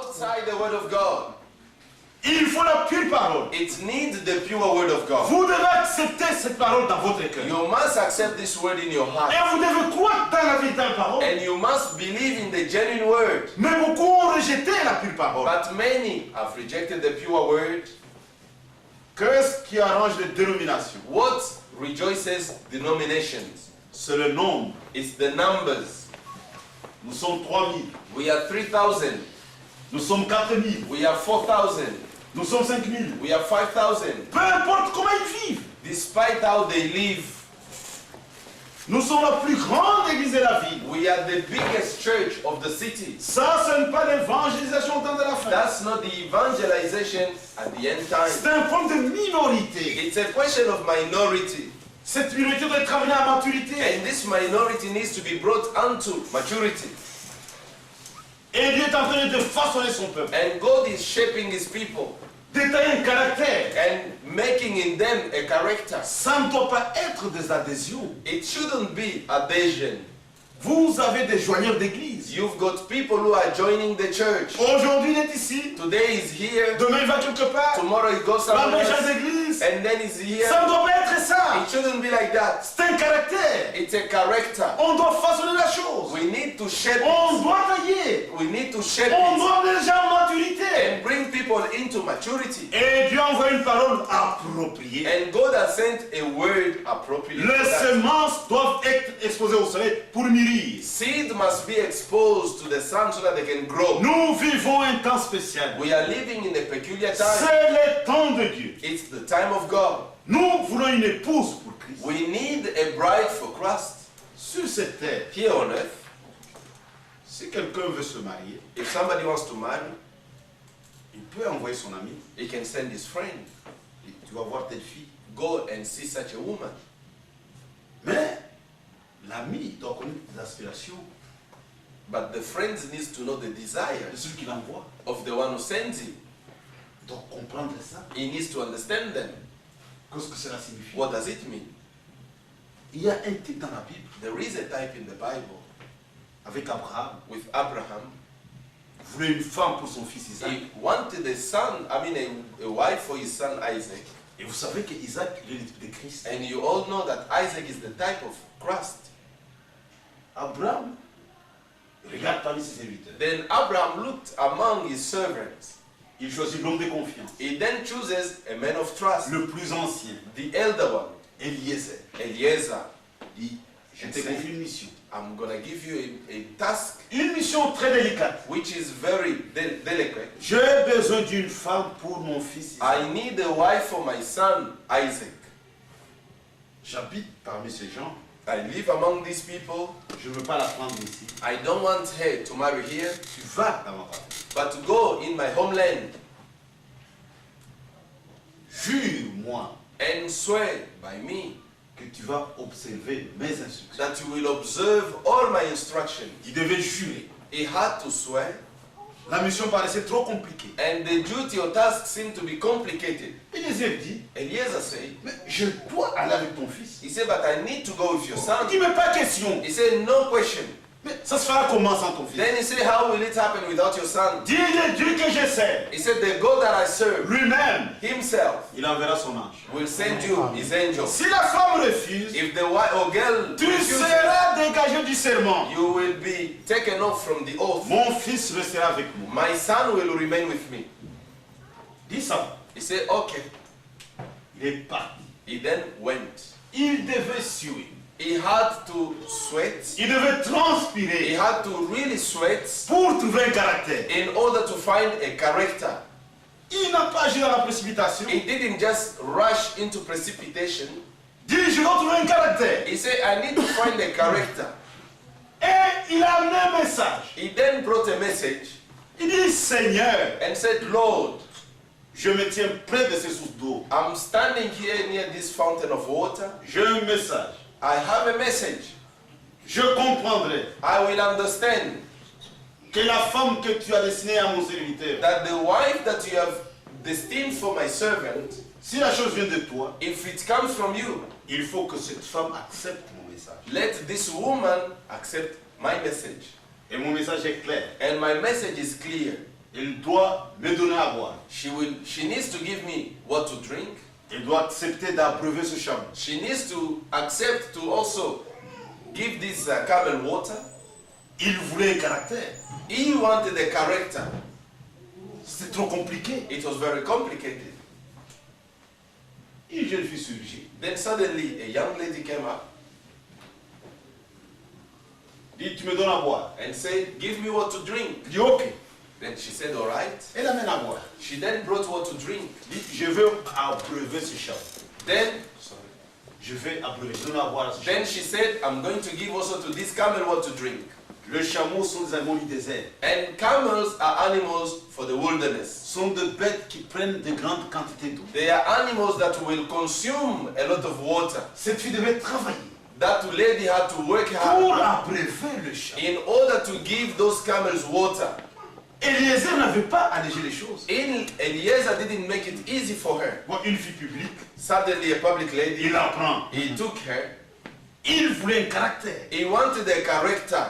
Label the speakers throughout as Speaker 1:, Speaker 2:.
Speaker 1: outside the word of God.
Speaker 2: Il faut la pure parole.
Speaker 1: It needs the pure word of God.
Speaker 2: Vous devez accepter cette parole dans votre cœur.
Speaker 1: You must accept this word in your heart.
Speaker 2: Et vous devez croire dans la véritable parole.
Speaker 1: And you must believe in the genuine word.
Speaker 2: Mais beaucoup ont rejeté la pure parole.
Speaker 1: But many have rejected the pure word.
Speaker 2: Qu'est-ce qui arrange les dénominations?
Speaker 1: What rejoices denominations?
Speaker 2: C'est le nombre.
Speaker 1: It's the numbers.
Speaker 2: Nous sommes 3000.
Speaker 1: We are 3,000.
Speaker 2: Nous sommes 4000.
Speaker 1: We are 4,000.
Speaker 2: Nous sommes 5000.
Speaker 1: We are 5,000.
Speaker 2: Peu importe comment ils vivent.
Speaker 1: Despite how they live,
Speaker 2: Nous sommes la plus grande église de la ville.
Speaker 1: we are the biggest church of the city.
Speaker 2: Ça, ce n'est pas l'évangélisation au temps de la fin.
Speaker 1: That's not the evangelization at the end time.
Speaker 2: C'est un problème de minorité.
Speaker 1: It's a question of minority.
Speaker 2: Cette minorité doit être amenée à maturité.
Speaker 1: And this minority needs to be brought unto maturity.
Speaker 2: Et Dieu est en train de façonner son peuple.
Speaker 1: And God is shaping his people
Speaker 2: Détailler un caractère.
Speaker 1: and making in them a character.
Speaker 2: Ça ne doit pas être des adhésions.
Speaker 1: It shouldn't be adhesion.
Speaker 2: Vous avez des joigneurs d'église.
Speaker 1: You've got people who are joining the church.
Speaker 2: Aujourd'hui, il est ici.
Speaker 1: Today is here,
Speaker 2: Demain, il va quelque part.
Speaker 1: tomorrow he goes
Speaker 2: Va
Speaker 1: somewhere
Speaker 2: prêcher
Speaker 1: else,
Speaker 2: à l'église.
Speaker 1: and then he's here.
Speaker 2: Ça ne doit pas être ça.
Speaker 1: It shouldn't be like that.
Speaker 2: C'est un caractère.
Speaker 1: It's a character.
Speaker 2: On doit façonner la chose.
Speaker 1: We need to shape
Speaker 2: On
Speaker 1: it.
Speaker 2: doit tailler.
Speaker 1: We need to shape
Speaker 2: On
Speaker 1: it
Speaker 2: doit amener les gens en maturité.
Speaker 1: and bring people into maturity.
Speaker 2: Et Dieu envoie une parole appropriée.
Speaker 1: And God has sent a word appropriate. for
Speaker 2: Les
Speaker 1: that.
Speaker 2: semences doivent être exposées au soleil pour mûrir.
Speaker 1: Seed must be exposed to the sun so that they can grow.
Speaker 2: Nous vivons un temps spécial.
Speaker 1: We are living in a peculiar time.
Speaker 2: C'est le temps de Dieu.
Speaker 1: It's the time of God.
Speaker 2: Nous voulons une épouse pour Christ.
Speaker 1: We need a bride for Christ
Speaker 2: Sur cette terre,
Speaker 1: here on earth.
Speaker 2: si quelqu'un veut se marier,
Speaker 1: If somebody wants to marry,
Speaker 2: il peut envoyer son ami.
Speaker 1: he can send his friend.
Speaker 2: Et tu vas voir telle fille.
Speaker 1: Go and see such a woman.
Speaker 2: Mais l'ami doit connaître les aspirations
Speaker 1: But the friend needs to know the
Speaker 2: de
Speaker 1: desires
Speaker 2: celui qui l'envoie.
Speaker 1: of the one who sends him.
Speaker 2: Il doit comprendre ça.
Speaker 1: He needs to understand them.
Speaker 2: Qu'est-ce que cela signifie?
Speaker 1: What does it mean?
Speaker 2: Il y a un type dans la Bible
Speaker 1: There is a type in the Bible
Speaker 2: avec Abraham.
Speaker 1: with Abraham.
Speaker 2: Il voulait une femme pour son fils Isaac.
Speaker 1: He wanted a son, a wife for his son Isaac.
Speaker 2: Et vous savez que Isaac est le type de Christ.
Speaker 1: And you all know that Isaac is the type of Christ.
Speaker 2: Abraham regarde parmi ses serviteurs.
Speaker 1: Then Abraham looked among his servants.
Speaker 2: Il choisit l'homme de confiance.
Speaker 1: He then chooses a man of trust,
Speaker 2: Le plus ancien,
Speaker 1: the elder one,
Speaker 2: Eliezer.
Speaker 1: Eliezer.
Speaker 2: Dit, je te confie une mission.
Speaker 1: I'm going to give you a task
Speaker 2: Une mission très délicate.
Speaker 1: which is very delicate.
Speaker 2: J'ai besoin d'une femme pour mon fils Isaac.
Speaker 1: I need a wife for my son Isaac.
Speaker 2: J'habite parmi ces gens.
Speaker 1: I live among these people.
Speaker 2: Je ne veux pas la prendre ici.
Speaker 1: I don't want her to marry here,
Speaker 2: Tu vas dans ma patrie.
Speaker 1: but to go in my homeland
Speaker 2: Jure-moi
Speaker 1: and swear by me
Speaker 2: que tu vas observer mes instructions.
Speaker 1: that you will observe all my instructions.
Speaker 2: Il devait jurer.
Speaker 1: He had to swear,
Speaker 2: La mission paraissait trop compliquée.
Speaker 1: and the duty or task seemed to be complicated.
Speaker 2: Eliezer dit,
Speaker 1: Eliezer said,
Speaker 2: mais je dois aller avec ton fils.
Speaker 1: he said, but I need to go with your son.
Speaker 2: Il dit, mais pas question.
Speaker 1: He said, no question.
Speaker 2: Mais ça se fera comment sans ton fils?
Speaker 1: Then he said, how will it happen without your son?
Speaker 2: Dis le Dieu que je sers.
Speaker 1: He said, the God that I serve,
Speaker 2: Lui-même,
Speaker 1: himself,
Speaker 2: il enverra son ange.
Speaker 1: will send you his angel.
Speaker 2: Si la femme refuse,
Speaker 1: If the wife or girl
Speaker 2: tu
Speaker 1: refuses,
Speaker 2: seras dégagé du serment.
Speaker 1: you will be taken off from the oath.
Speaker 2: Mon fils restera avec moi.
Speaker 1: My son will remain with me.
Speaker 2: Dis ça.
Speaker 1: He said, okay.
Speaker 2: Il est parti.
Speaker 1: He then went.
Speaker 2: Il devait suer.
Speaker 1: He had to sweat.
Speaker 2: Il devait
Speaker 1: He
Speaker 2: transpirer
Speaker 1: had to really sweat
Speaker 2: pour trouver un caractère.
Speaker 1: in order to find a character.
Speaker 2: Il n'a pas agi dans la précipitation.
Speaker 1: He didn't just rush into precipitation.
Speaker 2: Dis, je dois trouver un caractère.
Speaker 1: He said, I need to find a character.
Speaker 2: Et il a amené un message.
Speaker 1: He then brought a message
Speaker 2: Il dit, Seigneur,
Speaker 1: and said, Lord,
Speaker 2: je me tiens près de ces sources d'eau.
Speaker 1: I'm standing here near this fountain of water.
Speaker 2: J'ai un message.
Speaker 1: I have a message.
Speaker 2: Je comprendrai
Speaker 1: I will understand
Speaker 2: que la femme que tu as destinée à mon serviteur,
Speaker 1: that the wife that you have destined for my servant,
Speaker 2: si la chose vient de toi,
Speaker 1: if it comes from you,
Speaker 2: il faut que cette femme accepte mon message.
Speaker 1: let this woman accept my message.
Speaker 2: Et mon message est clair.
Speaker 1: And my message is clear.
Speaker 2: Elle doit me donner à boire.
Speaker 1: She needs to give me what to drink.
Speaker 2: Elle doit accepter d'abreuver ce chameau.
Speaker 1: She needs to accept to also give this camel water.
Speaker 2: Il voulait un caractère.
Speaker 1: He wanted a character.
Speaker 2: C'est trop compliqué.
Speaker 1: It was very complicated.
Speaker 2: Une jeune fille surgit.
Speaker 1: Then suddenly a young lady came up
Speaker 2: Dit, tu me donnes à boire.
Speaker 1: and said, give me what to drink.
Speaker 2: Dit, ok.
Speaker 1: Then she said, all right.
Speaker 2: Elle amène à boire.
Speaker 1: She then brought what to drink.
Speaker 2: Dit, je veux abreuver ce chameau.
Speaker 1: Then,
Speaker 2: Je vais abreuver, donner à boire à ce chameau.
Speaker 1: then she said, I'm going to give also to this camel what to drink.
Speaker 2: Le chameau sont des animaux du désert.
Speaker 1: And camels are animals for the wilderness.
Speaker 2: Sont des bêtes qui prennent de grandes quantités d'eau.
Speaker 1: They are animals that will consume a lot of water.
Speaker 2: Cette fille devait travailler
Speaker 1: That lady had to work
Speaker 2: pour
Speaker 1: hard
Speaker 2: abreuver le chameau.
Speaker 1: in order to give those camels water.
Speaker 2: Eliezer n'avait pas allégé les choses.
Speaker 1: Eliezer didn't make it easy for her.
Speaker 2: Bon, une fille publique,
Speaker 1: Suddenly a public lady,
Speaker 2: il la prend.
Speaker 1: he took her.
Speaker 2: Il voulait un caractère.
Speaker 1: He wanted a character.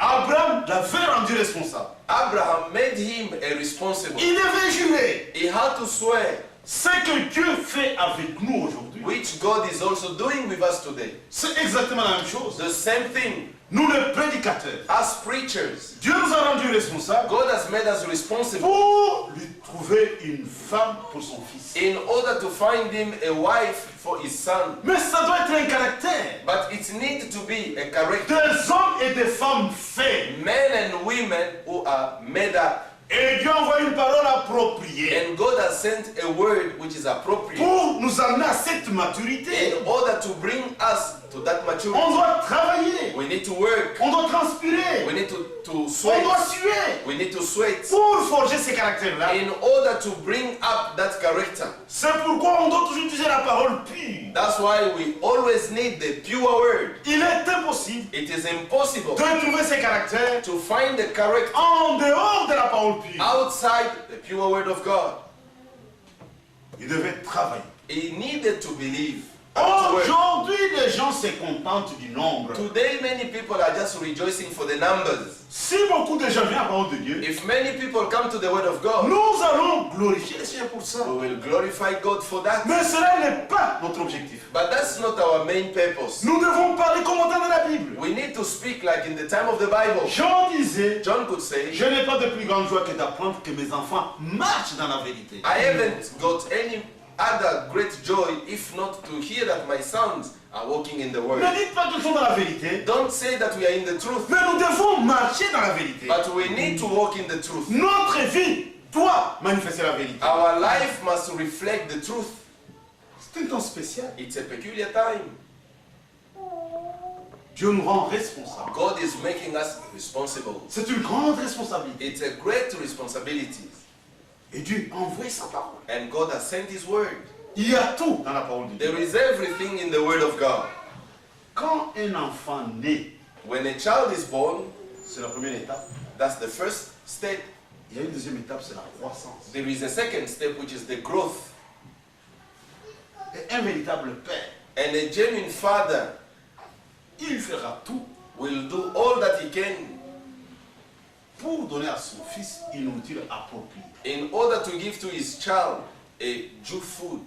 Speaker 2: Abraham l'avait rendu responsable.
Speaker 1: Abraham made him a responsible.
Speaker 2: Il devait jurer.
Speaker 1: He had to swear,
Speaker 2: Ce que Dieu fait avec nous aujourd'hui,
Speaker 1: which God is also doing with us today.
Speaker 2: c'est exactement la même chose.
Speaker 1: The same thing.
Speaker 2: Nous, les prédicateurs,
Speaker 1: As preachers,
Speaker 2: Dieu nous a rendus responsables
Speaker 1: God has made us responsible
Speaker 2: pour lui trouver une femme pour son fils.
Speaker 1: in order to find him a wife for his son.
Speaker 2: Mais ça doit être un caractère.
Speaker 1: But it needs to be a character.
Speaker 2: Des hommes et des femmes faits.
Speaker 1: Men and women who are made up.
Speaker 2: Et Dieu envoie une parole appropriée
Speaker 1: And God has sent a word which is appropriate
Speaker 2: pour nous amener à cette maturité.
Speaker 1: in order to bring us to that
Speaker 2: On
Speaker 1: maturity.
Speaker 2: doit travailler.
Speaker 1: We need to work.
Speaker 2: On doit transpirer.
Speaker 1: We need to
Speaker 2: On
Speaker 1: sweat.
Speaker 2: doit suer
Speaker 1: We need to sweat
Speaker 2: pour forger ces caractères-là.
Speaker 1: in order to bring up that character.
Speaker 2: C'est pourquoi on doit toujours utiliser la parole pure.
Speaker 1: That's why we always need the pure word.
Speaker 2: Il est impossible
Speaker 1: It is impossible
Speaker 2: de trouver ces caractères
Speaker 1: to find the character
Speaker 2: en dehors de la parole pure.
Speaker 1: outside the pure word of God.
Speaker 2: Il devait travailler.
Speaker 1: He needed to believe. and to work.
Speaker 2: Aujourd'hui, les gens se contentent du nombre.
Speaker 1: Today, many people are just rejoicing for the numbers.
Speaker 2: Si beaucoup de gens viennent à la parole de Dieu,
Speaker 1: If many people come to the word of God,
Speaker 2: nous allons glorifier le Seigneur pour ça.
Speaker 1: we will glorify God for that.
Speaker 2: Mais cela n'est pas notre objectif.
Speaker 1: But that's not our main purpose.
Speaker 2: Nous devons parler comme on entend dans la Bible.
Speaker 1: We need to speak like in the time of the Bible.
Speaker 2: Jean disait,
Speaker 1: John could say,
Speaker 2: je n'ai pas de plus grande joie que d'apprendre que mes enfants marchent dans la vérité.
Speaker 1: I haven't got any other great joy if not to hear that my sons are walking in the word.
Speaker 2: Ne dites pas qu'ils sont dans la vérité,
Speaker 1: Don't say that we are in the truth,
Speaker 2: mais nous devons marcher dans la vérité.
Speaker 1: but we need to walk in the truth.
Speaker 2: Notre vie doit manifester la vérité.
Speaker 1: Our life must reflect the truth.
Speaker 2: C'est un temps spécial.
Speaker 1: It's a peculiar time.
Speaker 2: Dieu nous rend responsables.
Speaker 1: God is making us responsible.
Speaker 2: C'est une grande responsabilité.
Speaker 1: It's a great responsibility.
Speaker 2: Et Dieu a envoyé sa parole.
Speaker 1: And God has sent His word.
Speaker 2: Il y a tout dans la parole de Dieu.
Speaker 1: There is everything in the word of God.
Speaker 2: Quand un enfant naît,
Speaker 1: When a child is born,
Speaker 2: c'est la première étape.
Speaker 1: that's the first step.
Speaker 2: Il y a une deuxième étape, c'est la croissance.
Speaker 1: There is a second step, which is the growth.
Speaker 2: Et un véritable père,
Speaker 1: And a genuine father
Speaker 2: il fera tout
Speaker 1: will do all that he can
Speaker 2: pour donner à son fils une nourriture appropriée.
Speaker 1: in order to give to his child a due food.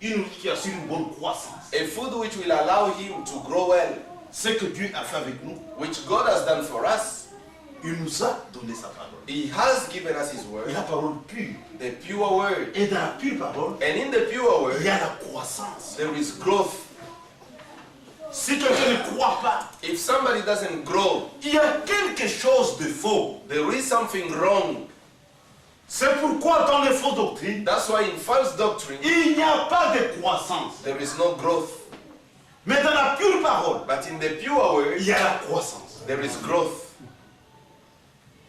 Speaker 2: Une nourriture qui assure une bonne croissance.
Speaker 1: A food which will allow him to grow well,
Speaker 2: Ce que Dieu a fait avec nous,
Speaker 1: which God has done for us.
Speaker 2: il nous a donné sa parole.
Speaker 1: He has given us His
Speaker 2: Et
Speaker 1: word,
Speaker 2: la parole pure.
Speaker 1: the pure word.
Speaker 2: Et dans la pure parole,
Speaker 1: And in the pure
Speaker 2: il y
Speaker 1: word,
Speaker 2: a la croissance.
Speaker 1: there is growth.
Speaker 2: Si quelqu'un ne croit pas,
Speaker 1: If somebody doesn't grow,
Speaker 2: il y a quelque chose de faux.
Speaker 1: there is something wrong.
Speaker 2: C'est pourquoi dans les fausses doctrines,
Speaker 1: That's why in false doctrine,
Speaker 2: il n'y a pas de croissance.
Speaker 1: there is no growth.
Speaker 2: Mais dans la pure parole,
Speaker 1: But in the pure word,
Speaker 2: il y a la croissance.
Speaker 1: there is growth.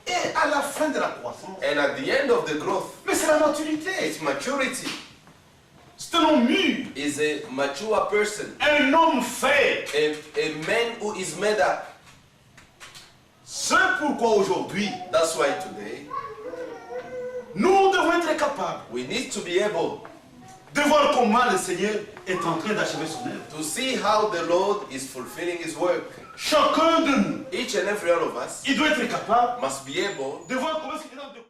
Speaker 2: Et à la fin de la croissance,
Speaker 1: And at the end of the growth,
Speaker 2: mais c'est la maturité.
Speaker 1: it's maturity.
Speaker 2: C'est un homme mûr,
Speaker 1: Is a mature person,
Speaker 2: un homme fait.
Speaker 1: a man who is made up.
Speaker 2: C'est pourquoi aujourd'hui,
Speaker 1: That's why today,
Speaker 2: nous devons être capables
Speaker 1: we need to be able
Speaker 2: de voir comment le Seigneur est en train d'achever son œuvre.
Speaker 1: to see how the Lord is fulfilling His work.
Speaker 2: Chacun de nous,
Speaker 1: Each and every one of us
Speaker 2: il doit être capable
Speaker 1: must be able
Speaker 2: de voir comment est-ce qu'il est en train de